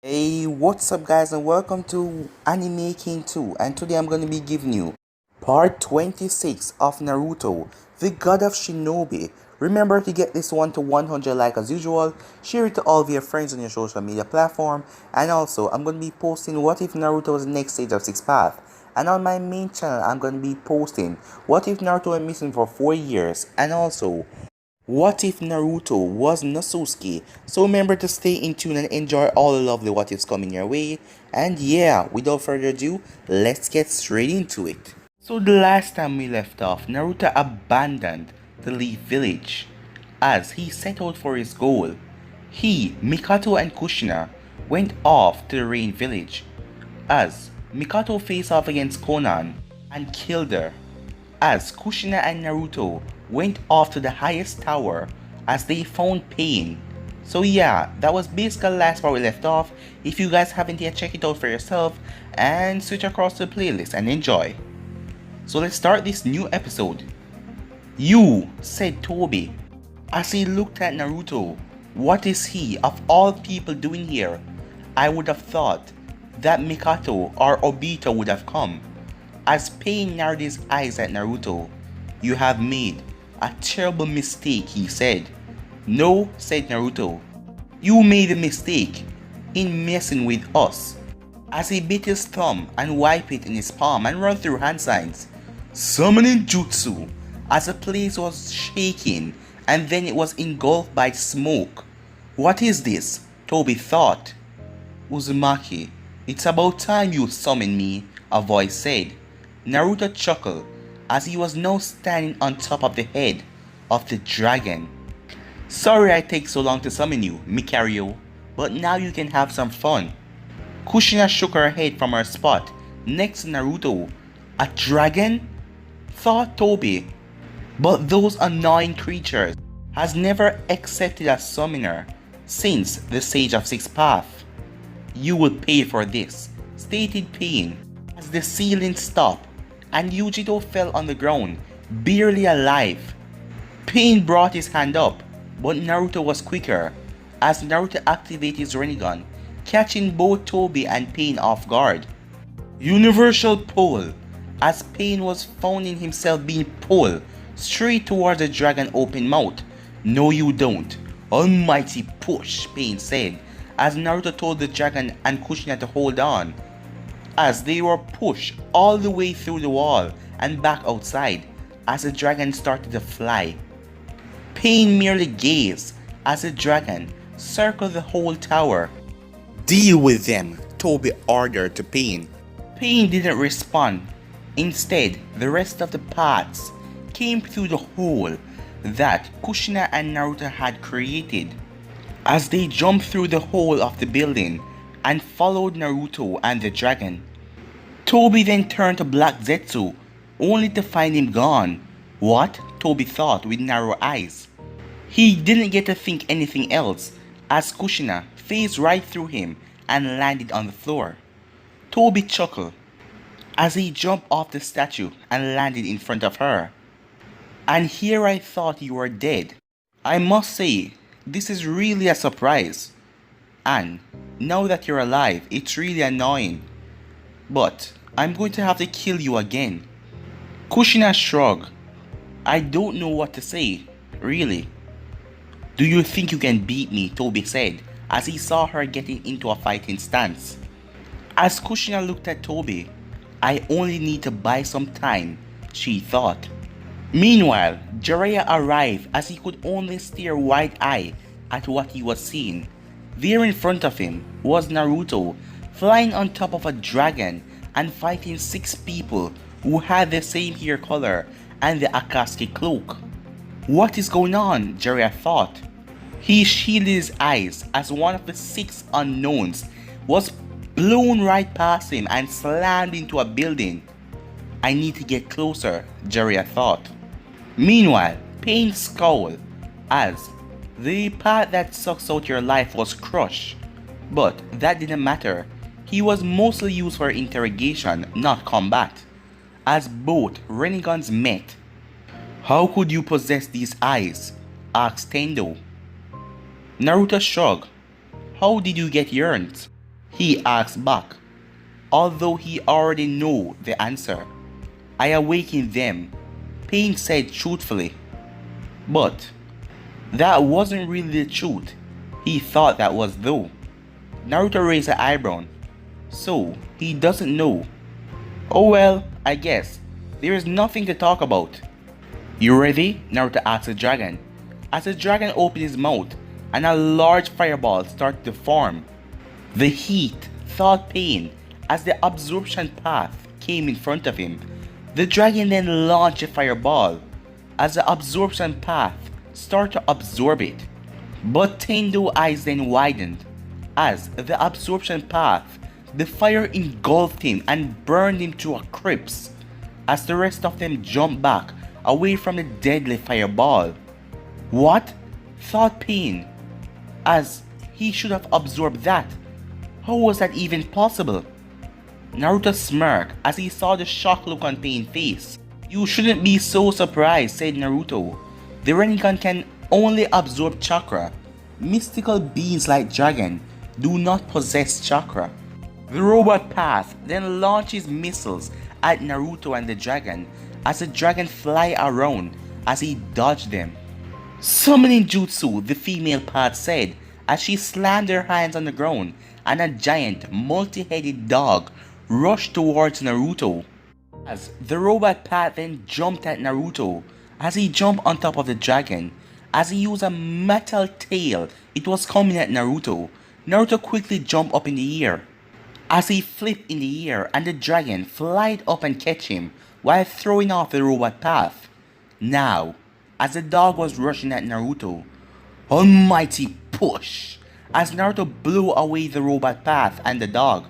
Hey, what's up guys and welcome to Anime King 2, and today I'm going to be giving you part 26 of Naruto, the God of Shinobi. Remember to get this one to 100 like as usual, share it to all of your friends on your social media platform, and also I'm going to be posting what if Naruto was the next stage of 6th path. And on my main channel I'm going to be posting what if Naruto went missing for 4 years, and also what if Naruto was Nasusuke? So remember to stay in tune and enjoy all the lovely what ifs coming your way. And yeah, without further ado, let's get straight into it. So the last time we left off, Naruto abandoned the Leaf Village as he set out for his goal. He, Mikato and Kushina went off to the Rain Village as Mikato faced off against Konan and killed her, as Kushina and Naruto went off to the highest tower as they found Pain. So yeah, that was basically the last part we left off. If you guys haven't yet, check it out for yourself and switch across to the playlist and enjoy. So let's start this new episode. "You," said Tobi as he looked at Naruto. "What is he of all people doing here? I would have thought that Mikato or Obito would have come." As Pain narrowed his eyes at Naruto. "You have made a terrible mistake," he said. "No," said Naruto. "You made a mistake in messing with us." As he bit his thumb and wiped it in his palm and ran through hand signs, summoning jutsu, as the place was shaking and then it was engulfed by smoke. "What is this?" Tobi thought. "Uzumaki, it's about time you summoned me," a voice said. Naruto chuckled as he was now standing on top of the head of the dragon. "Sorry I take so long to summon you, Mikario, but now you can have some fun." Kushina shook her head from her spot next to Naruto. "A dragon?" thought Tobi. "But those annoying creatures has never accepted a summoner since the Sage of Sixth Path." "You will pay for this," stated Pain as the ceiling stopped and Yujito fell on the ground, barely alive. Pain brought his hand up, but Naruto was quicker as Naruto activated his Rinnegan, catching both Tobi and Pain off guard. Universal pull, as Pain was finding himself being pulled straight towards the dragon's open mouth. "No you don't. Almighty push," Pain said as Naruto told the dragon and Kushina to hold on, as they were pushed all the way through the wall and back outside as the dragon started to fly. Pain merely gazed as the dragon circled the whole tower. "Deal with them," Tobi ordered to Pain. Pain didn't respond. Instead, the rest of the paths came through the hole that Kushina and Naruto had created. As they jumped through the hole of the building and followed Naruto and the dragon, Tobi then turned to Black Zetsu, only to find him gone. What? Tobi thought with narrow eyes. He didn't get to think anything else as Kushina phased right through him and landed on the floor. Tobi chuckled as he jumped off the statue and landed in front of her. "And here I thought you were dead. I must say, this is really a surprise. And now that you're alive, it's really annoying. But I'm going to have to kill you again." Kushina shrugged. "I don't know what to say, really." "Do you think you can beat me?" Tobi said as he saw her getting into a fighting stance. As Kushina looked at Tobi, "I only need to buy some time," she thought. Meanwhile, Jiraiya arrived as he could only stare wide-eyed at what he was seeing. There in front of him was Naruto, flying on top of a dragon and fighting 6 people who had the same hair color and the Akatsuki cloak. "What is going on?" Jiraiya thought. He shielded his eyes as one of the 6 unknowns was blown right past him and slammed into a building. "I need to get closer," Jiraiya thought. Meanwhile, Pain scowled as the path that sucks out your life was crushed. But that didn't matter. He was mostly used for interrogation, not combat, as both Renegans met. "How could you possess these eyes?" asked Tendo. Naruto shrugged. "How did you get yours?" he asked back, although he already knew the answer. I awakened them, Pain said truthfully. But that wasn't really the truth. He thought that was though. Naruto raised an eyebrow. So, he doesn't know. Oh well, I guess. There is nothing to talk about. You ready? Naruto asked the dragon. As the dragon opened his mouth and a large fireball started to form. The heat, thought Pain, as the absorption path came in front of him. The dragon then launched a fireball as the absorption path started to absorb it. But Tendo's eyes then widened as the absorption path, the fire engulfed him and burned him to a crisp as the rest of them jumped back away from the deadly fireball. What? Thought Pain, as he should have absorbed that. How was that even possible? Naruto smirked as he saw the shocked look on Pain's face. You shouldn't be so surprised, said Naruto. The Rinnegan can only absorb chakra. Mystical beings like dragon do not possess chakra. The robot path then launches missiles at Naruto and the dragon as the dragon fly around as he dodged them. Summoning jutsu, the female path said as she slammed her hands on the ground and a giant multi-headed dog rushed towards Naruto. As the robot path then jumped at Naruto as he jumped on top of the dragon. As he used a metal tail, it was coming at Naruto. Naruto quickly jumped up in the air as he flipped in the air and the dragon flied up and catch him while throwing off the robot path. Now, as the dog was rushing at Naruto, almighty push as Naruto blew away the robot path and the dog.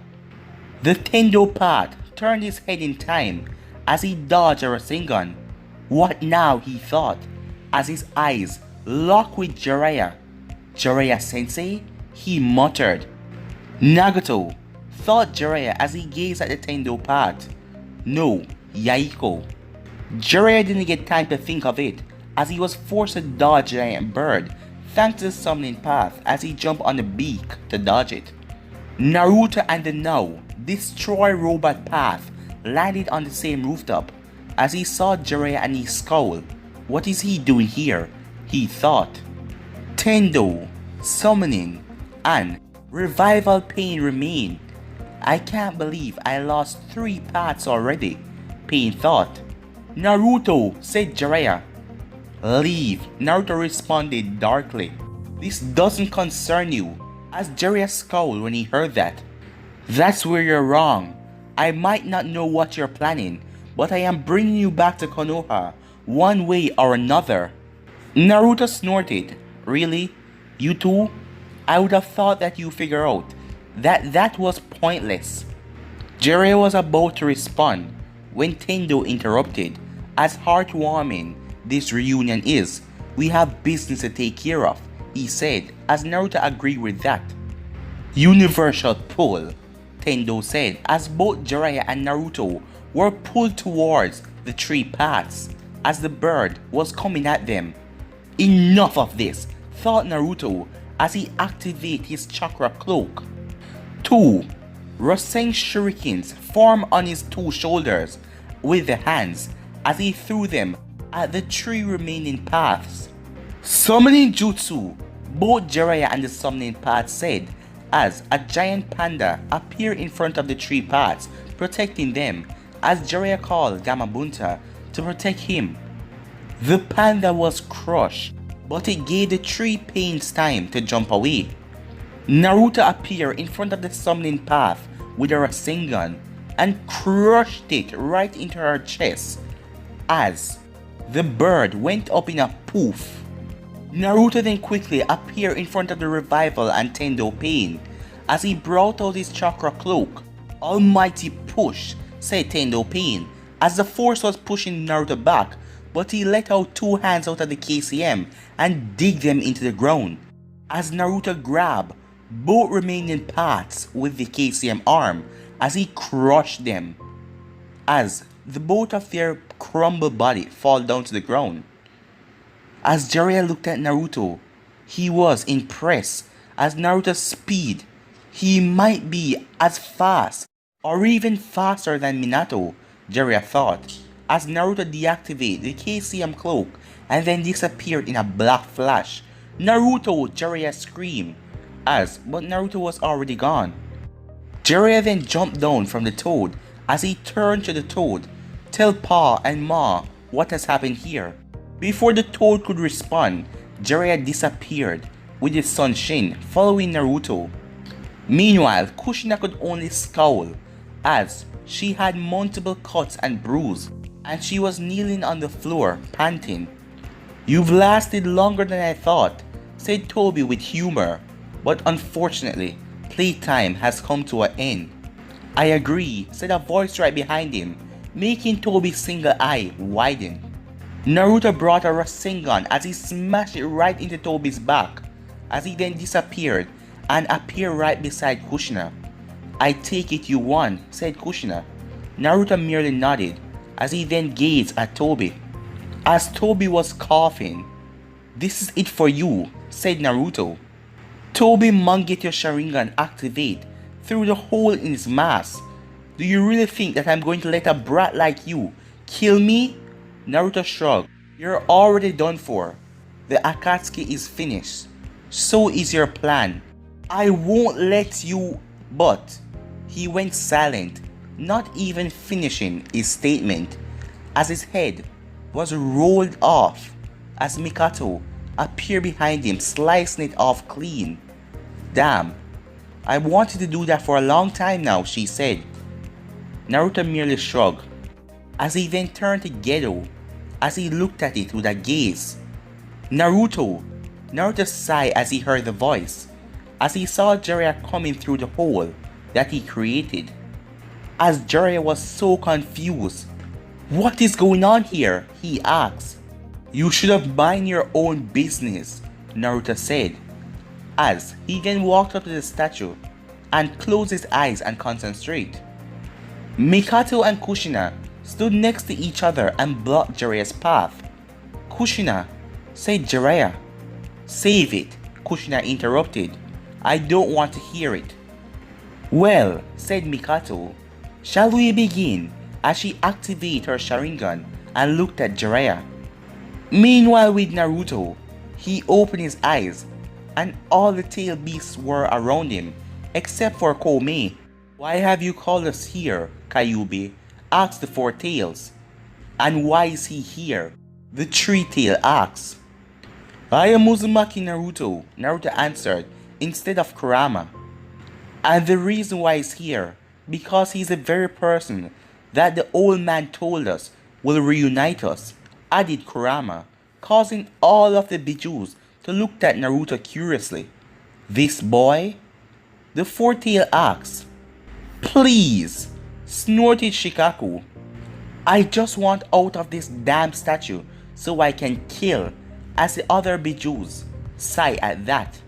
The Tendo path turned his head in time as he dodged a Rasengan. What now, he thought, as his eyes locked with Jiraiya. Jiraiya sensei? He muttered. Nagato, thought Jiraiya as he gazed at the Tendo path. No, Yaiko. Jiraiya didn't get time to think of it as he was forced to dodge a giant bird thanks to the summoning path as he jumped on the beak to dodge it. Naruto and the now destroy robot path landed on the same rooftop as he saw Jiraiya and he scowled. What is he doing here? He thought. Tendo, summoning, and revival Pain remain. I can't believe I lost 3 paths already, Pain thought. Naruto, said Jiraiya. Leave, Naruto responded darkly. This doesn't concern you, as Jiraiya scowled when he heard that. That's where you're wrong. I might not know what you're planning, but I am bringing you back to Konoha, one way or another. Naruto snorted. Really? You too? I would have thought that you figure out that was pointless. Jiraiya was about to respond when Tendo interrupted. As heartwarming this reunion is, we have business to take care of, he said as Naruto agreed with that. Universal pull, Tendo said as both Jiraiya and Naruto were pulled towards the 3 paths as the bird was coming at them. Enough of this, thought Naruto as he activated his chakra cloak. 2 Rasen shurikens formed on his 2 shoulders with the hands as he threw them at the 3 remaining paths. Summoning jutsu, both Jiraiya and the summoning path said as a giant panda appeared in front of the 3 paths, protecting them as Jiraiya called Gamabunta to protect him. The panda was crushed, but it gave the 3 Pains time to jump away. Naruto appeared in front of the summoning path with a Rasengan and crushed it right into her chest as the bird went up in a poof. Naruto then quickly appeared in front of the revival and Tendo Pain as he brought out his chakra cloak. Almighty push, said Tendo Pain as the force was pushing Naruto back, but he let out 2 hands out of the KCM and dig them into the ground. As Naruto grabbed both remaining paths with the KCM arm as he crushed them, as the both of their crumbled body fall down to the ground. As Jiraiya looked at Naruto, he was impressed as Naruto's speed. He might be as fast or even faster than Minato, Jiraiya thought, as Naruto deactivated the KCM cloak and then disappeared in a black flash. Naruto! Jiraiya screamed, but Naruto was already gone. Jiraiya then jumped down from the toad as he turned to the toad. Tell Pa and Ma what has happened here. Before the toad could respond, Jiraiya disappeared with his son Shin following Naruto. Meanwhile, Kushina could only scowl as she had multiple cuts and bruises and she was kneeling on the floor panting. You've lasted longer than I thought, said Tobi with humor, but unfortunately, playtime has come to an end. I agree, said a voice right behind him, making Tobi's single eye widen. Naruto brought a Rasengan as he smashed it right into Tobi's back, as he then disappeared and appeared right beside Kushina. I take it you won, said Kushina. Naruto merely nodded, as he then gazed at Tobi. As Tobi was coughing, this is it for you, said Naruto. Tobi Mangekyou Sharingan activate through the hole in his mask. Do you really think that I'm going to let a brat like you kill me? Naruto shrugged. You're already done for. The Akatsuki is finished. So is your plan. I won't let you, but... He went silent, not even finishing his statement, as his head was rolled off as Mikato appeared behind him, slicing it off clean. Damn, I wanted to do that for a long time now, she said. Naruto merely shrugged, as he then turned to Gedo, as he looked at it with a gaze. Naruto sighed as he heard the voice, as he saw Jiraiya coming through the hole that he created. As Jiraiya was so confused. What is going on here? He asked. You should have mind your own business, Naruto said, as he then walked up to the statue and closed his eyes and concentrate. Mikato and Kushina stood next to each other and blocked Jiraiya's path. Kushina, said Jiraiya. Save it, Kushina interrupted. I don't want to hear it. Well, said Mikato, shall we begin? As she activated her Sharingan and looked at Jiraiya. Meanwhile with Naruto, he opened his eyes and all the tail beasts were around him except for Koumei. Why have you called us here, Kyuubi? Asked the four tails. And why is he here? The three tail asked. I am Uzumaki Naruto, Naruto answered, instead of Kurama. And the reason why he's here, because he's the very person that the old man told us will reunite us, added Kurama, causing all of the Bijus to look at Naruto curiously. This boy? The four-tail asked. Please, snorted Shikaku. I just want out of this damn statue so I can kill, as the other Bijus sighed at that.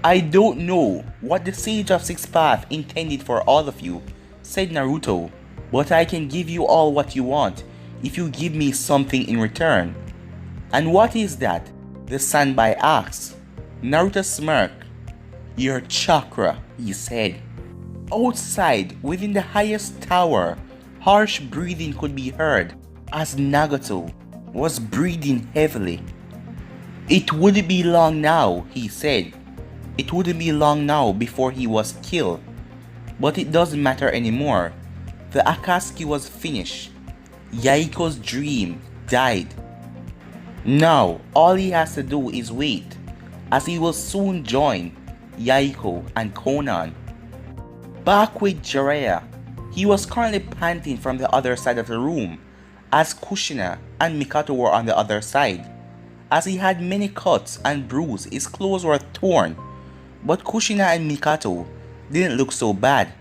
I don't know what the Sage of Six Paths intended for all of you, said Naruto, but I can give you all what you want if you give me something in return. And what is that? The Sanbai asked. Naruto smirked. Your chakra, he said. Outside, within the highest tower, harsh breathing could be heard as Nagato was breathing heavily. It wouldn't be long now, he said. It wouldn't be long now before he was killed. But it doesn't matter anymore. The Akatsuki was finished. Yaiko's dream died. Now, all he has to do is wait, as he will soon join Yaiko and Konan. Back with Jiraiya, he was currently panting from the other side of the room, as Kushina and Mikato were on the other side. As he had many cuts and bruises, his clothes were torn. But Kushina and Mikato didn't look so bad.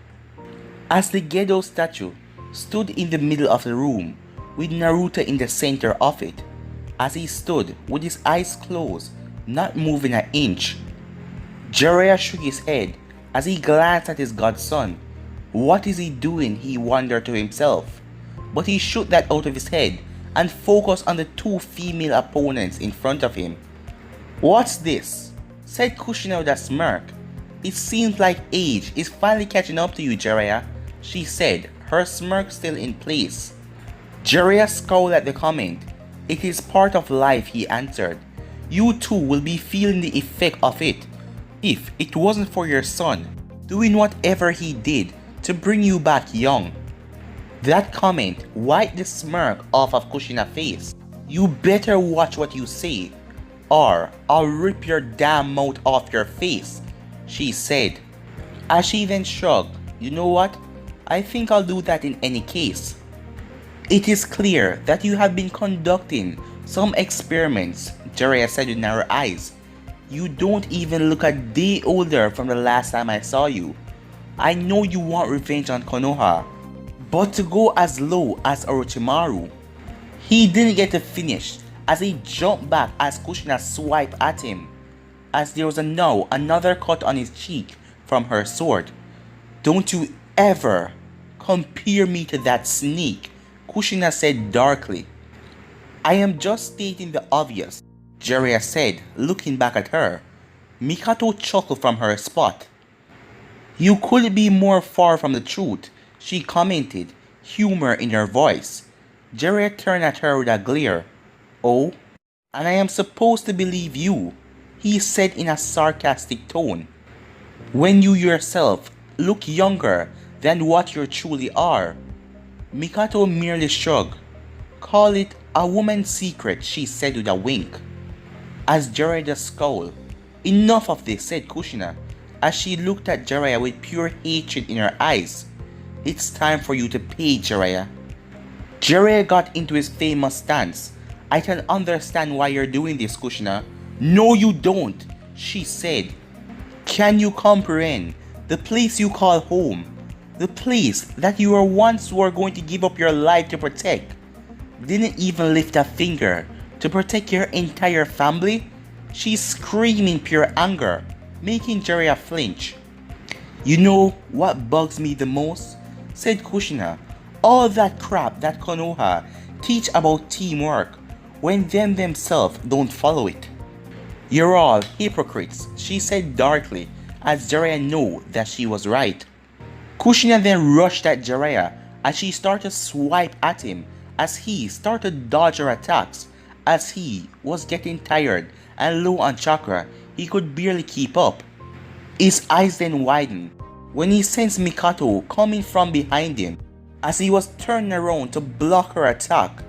As the Gedo statue stood in the middle of the room, with Naruto in the center of it, as he stood with his eyes closed, not moving an inch. Jiraiya shook his head as he glanced at his godson. What is he doing? He wondered to himself. But he shook that out of his head and focused on the two female opponents in front of him. What's this? Said Kushina with a smirk, It seems like age is finally catching up to you, Jiraiya, she said, her smirk still in place. Jiraiya scowled at the comment. It is part of life, he answered. You too will be feeling the effect of it. If it wasn't for your son doing whatever he did to bring you back young. That comment wiped the smirk off of Kushina's face. You better watch what you say, or I'll rip your damn mouth off your face, she said. As she then shrugged, you know what? I think I'll do that in any case. It is clear that you have been conducting some experiments, Jiraiya said with narrow eyes. You don't even look a day older from the last time I saw you. I know you want revenge on Konoha, but to go as low as Orochimaru. He didn't get to finish as he jumped back as Kushina swiped at him, as there was now another cut on his cheek from her sword. Don't you ever compare me to that snake, Kushina said darkly. I am just stating the obvious, Jiraiya said, looking back at her. Mikato chuckled from her spot. You couldn't be more far from the truth, she commented, humor in her voice. Jiraiya turned at her with a glare. Oh, and I am supposed to believe you, he said in a sarcastic tone, when you yourself look younger than what you truly are. Mikato merely shrugged. Call it a woman's secret, she said with a wink. As Jiraiya scowled. Enough of this, said Kushina, as she looked at Jiraiya with pure hatred in her eyes. It's time for you to pay, Jiraiya. Jiraiya got into his famous stance. I can understand why you're doing this, Kushina. No, you don't, she said. Can you comprehend the place you call home? The place that you were going to give up your life to protect? Didn't even lift a finger to protect your entire family? She's screaming pure anger, making Jiraiya flinch. You know what bugs me the most? Said Kushina. All that crap that Konoha teach about teamwork when them themselves don't follow it. You're all hypocrites, she said darkly, as Jiraiya knew that she was right. Kushina then rushed at Jiraiya as she started to swipe at him as he started to dodge her attacks. As he was getting tired and low on chakra, he could barely keep up. His eyes then widened when he sensed Mikato coming from behind him as he was turning around to block her attack.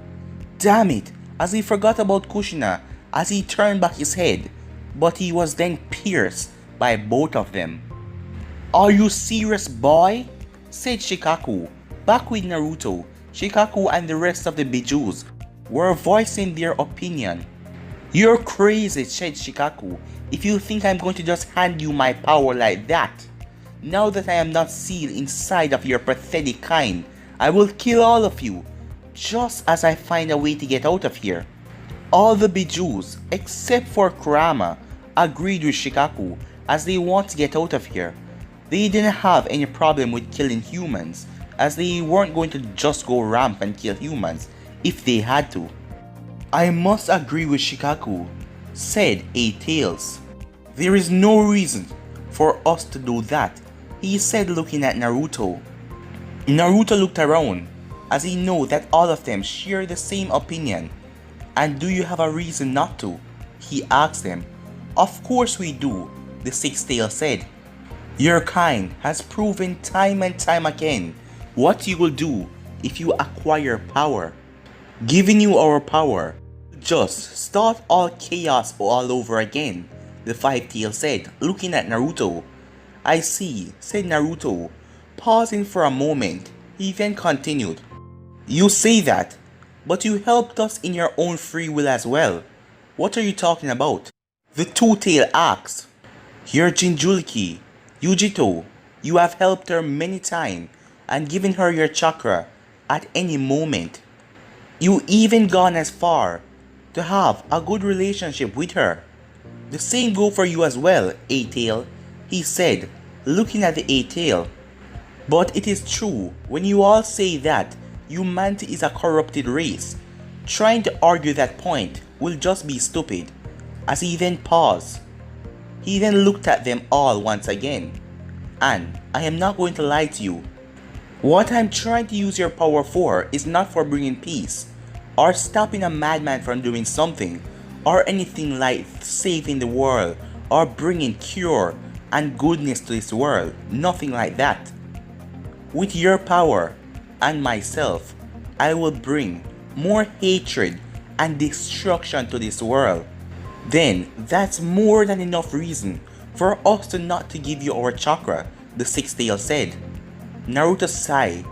Damn it, as he forgot about Kushina as he turned back his head, but he was then pierced by both of them. Are you serious, boy? Said Shikaku. Back with Naruto, Shikaku and the rest of the Bijus were voicing their opinion. You're crazy, said Shikaku, if you think I'm going to just hand you my power like that. Now that I am not sealed inside of your pathetic kind, I will kill all of you, just as I find a way to get out of here. All the Bijus, except for Kurama, agreed with Shikaku as they want to get out of here. They didn't have any problem with killing humans, as they weren't going to just go ramp and kill humans if they had to. I must agree with Shikaku, said A-Tails. There is no reason for us to do that, he said looking at Naruto. Naruto looked around as he knew that all of them shared the same opinion. And do you have a reason not to? He asked them. Of course we do, the Six-Tail said. Your kind has proven time and time again what you will do if you acquire power. Giving you our power, just start all chaos all over again, the Five-Tail said, looking at Naruto. I see, said Naruto, pausing for a moment. He then continued. You say that, but you helped us in your own free will as well. What are you talking about? The Two-Tail asked. Your Jinchuriki, Yujito, you have helped her many times and given her your chakra at any moment. You even gone as far to have a good relationship with her. The same go for you as well, A-Tail, he said, looking at the A-Tail. But it is true when you all say that humanity is a corrupted race. Trying to argue that point will just be stupid. As he then paused, He then looked at them all once again. And I am not going to lie to you. What I'm trying to use your power for is not for bringing peace, or stopping a madman from doing something, or anything like saving the world, or bringing cure and goodness to this world. Nothing like that. With your power and myself, I will bring more hatred and destruction to this world. Then that's more than enough reason for us to not to give you our chakra, the sixth tail said. Naruto sighed.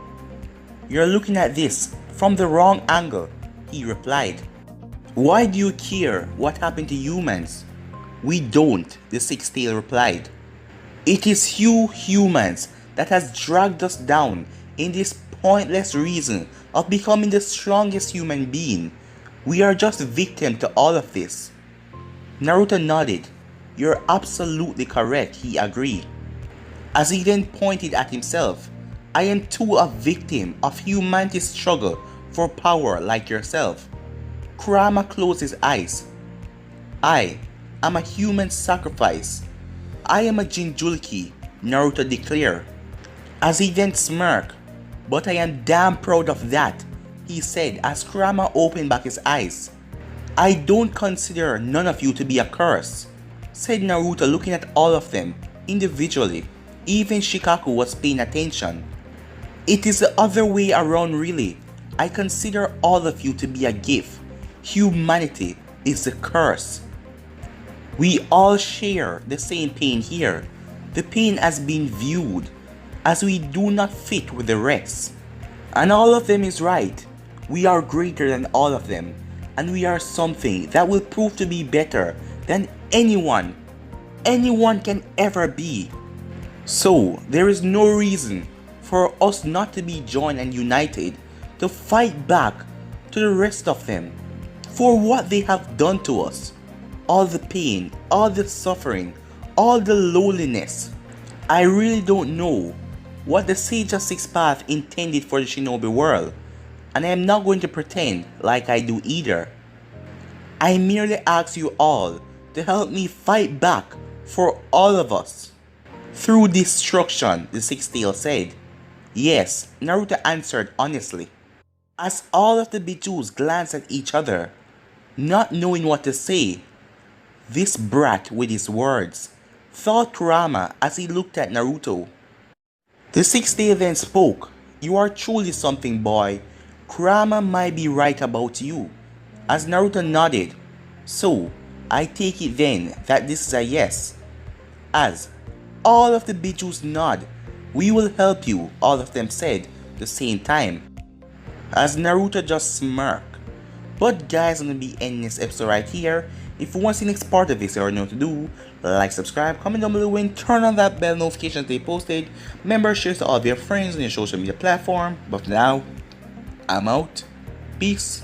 You're looking at this from the wrong angle, he replied. Why do you care what happened to humans? We don't, the sixth tail replied. It is you humans that has dragged us down in this pointless reason of becoming the strongest human being. We are just victim to all of this. Naruto nodded. You're absolutely correct, he agreed. As he then pointed at himself, I am too a victim of humanity's struggle for power like yourself. Kurama closed his eyes. I am a human sacrifice. I am a Jinchuriki, Naruto declared. As he then smirked, but I am damn proud of that, he said as Kurama opened back his eyes. I don't consider none of you to be a curse, said Naruto looking at all of them individually. Even Shikaku was paying attention. It is the other way around really. I consider all of you to be a gift. Humanity is a curse. We all share the same pain here. The pain has been viewed as we do not fit with the rest. And all of them is right. We are greater than all of them. And we are something that will prove to be better than anyone can ever be. So there is no reason for us not to be joined and united to fight back to the rest of them for what they have done to us. All the pain, all the suffering, all the loneliness. I really don't know what the Sage of Six Paths intended for the shinobi world, and I am not going to pretend like I do either. I merely ask you all to help me fight back for all of us. Through destruction, the sixth tail said. Yes, Naruto answered honestly. As all of the Bijus glanced at each other, not knowing what to say, this brat with his words, thought Kurama as he looked at Naruto. The sixth tail then spoke. You are truly something, boy. Kurama might be right about you. As Naruto nodded. So, I take it then that this is a yes. As all of the Bijus nod. We will help you, all of them said the same time. As Naruto just smirked. But guys, I'm gonna be ending this episode right here. If you want to see the next part of this, you already know what to do. Like, subscribe, comment down below, and turn on that bell notification that they posted. Remember, share to all of your friends on your social media platform. But for now, I'm out. Peace.